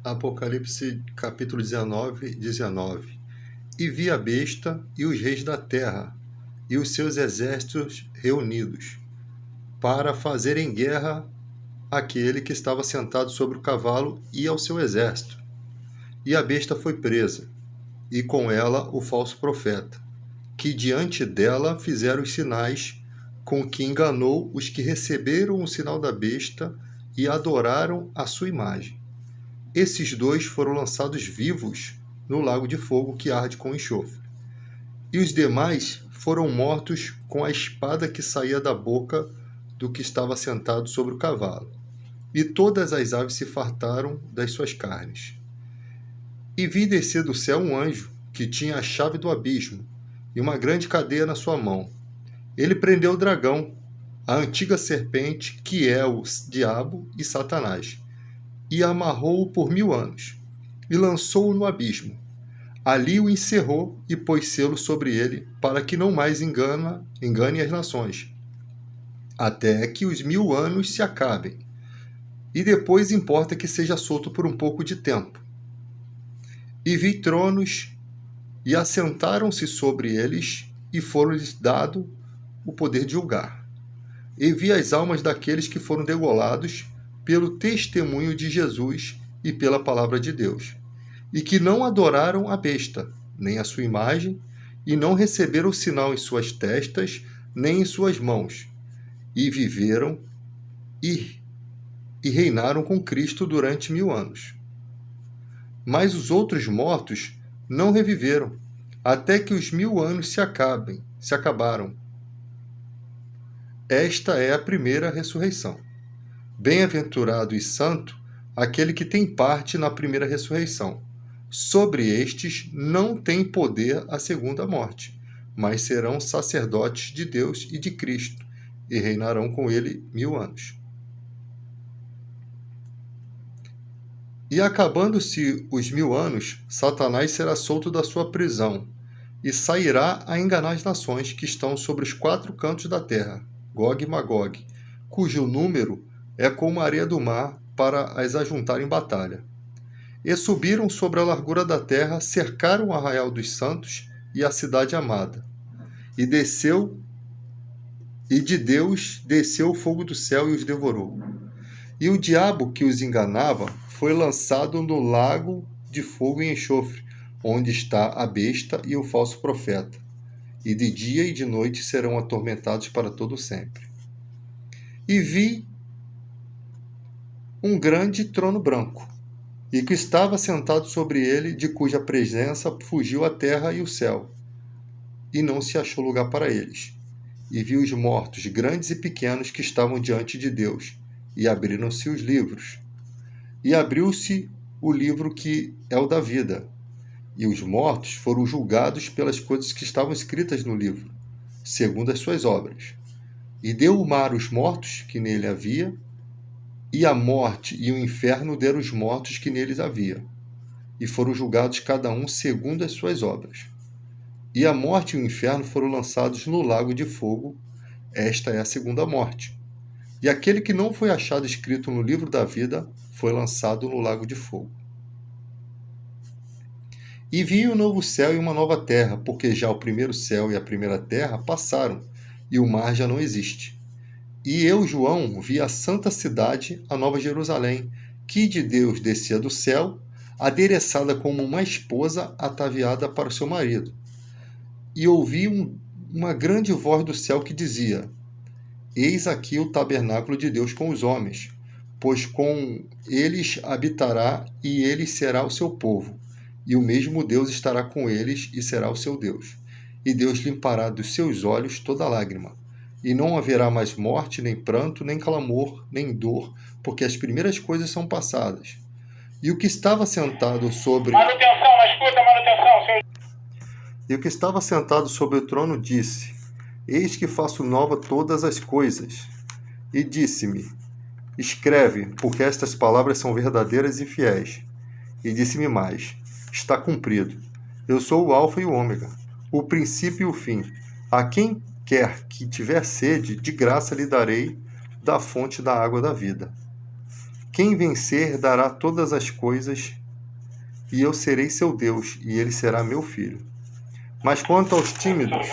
Apocalipse capítulo 19. E vi a besta e os reis da terra e os seus exércitos reunidos para fazerem guerra àquele que estava sentado sobre o cavalo e ao seu exército. E a besta foi presa, e com ela o falso profeta, que diante dela fizeram os sinais com que enganou os que receberam o sinal da besta e adoraram a sua imagem. Esses dois foram lançados vivos no lago de fogo que arde com enxofre. E os demais foram mortos com a espada que saía da boca do que estava sentado sobre o cavalo. E todas as aves se fartaram das suas carnes. E vi descer do céu um anjo que tinha a chave do abismo e uma grande cadeia na sua mão. Ele prendeu o dragão, a antiga serpente, que é o diabo e Satanás, e amarrou-o por 1000 anos, e lançou-o no abismo. Ali o encerrou e pôs selo sobre ele, para que não mais engane as nações, até que os 1000 anos se acabem. E depois importa que seja solto por um pouco de tempo. E vi tronos, e assentaram-se sobre eles, e foram-lhes dado o poder de julgar. E vi as almas daqueles que foram degolados pelo testemunho de Jesus e pela palavra de Deus, e que não adoraram a besta, nem a sua imagem, e não receberam o sinal em suas testas, nem em suas mãos, e viveram e reinaram com Cristo durante 1000 anos. Mas os outros mortos não reviveram, até que os 1000 anos se acabaram. Esta é a primeira ressurreição. Bem-aventurado e santo aquele que tem parte na primeira ressurreição. Sobre estes não tem poder a segunda morte, mas serão sacerdotes de Deus e de Cristo, e reinarão com ele 1000 anos. E acabando-se os 1000 anos, Satanás será solto da sua prisão, e sairá a enganar as nações que estão sobre os 4 cantos da terra, Gog e Magog, cujo número é como a areia do mar, para as ajuntar em batalha. E subiram sobre a largura da terra, cercaram o arraial dos santos e a cidade amada. E de Deus desceu o fogo do céu e os devorou. E o diabo que os enganava foi lançado no lago de fogo e enxofre, onde está a besta e o falso profeta. E de dia e de noite serão atormentados para todo sempre. E vi um grande trono branco, e que estava sentado sobre ele, de cuja presença fugiu a terra e o céu, e não se achou lugar para eles. E vi os mortos, grandes e pequenos, que estavam diante de Deus, e abriram-se os livros. E abriu-se o livro que é o da vida, e os mortos foram julgados pelas coisas que estavam escritas no livro, segundo as suas obras. E deu o mar os mortos que nele havia, e a morte e o inferno deram os mortos que neles havia, e foram julgados cada um segundo as suas obras. E a morte e o inferno foram lançados no lago de fogo. Esta é a segunda morte. E aquele que não foi achado escrito no livro da vida foi lançado no lago de fogo. E vi um novo céu e uma nova terra, porque já o primeiro céu e a primeira terra passaram, e o mar já não existe. E eu, João, vi a santa cidade, a nova Jerusalém, que de Deus descia do céu, adereçada como uma esposa ataviada para o seu marido. E ouvi uma grande voz do céu que dizia: Eis aqui o tabernáculo de Deus com os homens, pois com eles habitará, e ele será o seu povo. E o mesmo Deus estará com eles e será o seu Deus. E Deus limpará dos seus olhos toda lágrima. E não haverá mais morte, nem pranto, nem clamor, nem dor, porque as primeiras coisas são passadas. E o que estava sentado sobre... E o que estava sentado sobre o trono disse: Eis que faço nova todas as coisas. E disse-me: Escreve, porque estas palavras são verdadeiras e fiéis. E disse-me mais: Está cumprido. Eu sou o Alfa e o Ômega, o princípio e o fim. A quem quer que tiver sede, de graça lhe darei da fonte da água da vida. Quem vencer dará todas as coisas, e eu serei seu Deus, e ele será meu filho. Mas quanto aos tímidos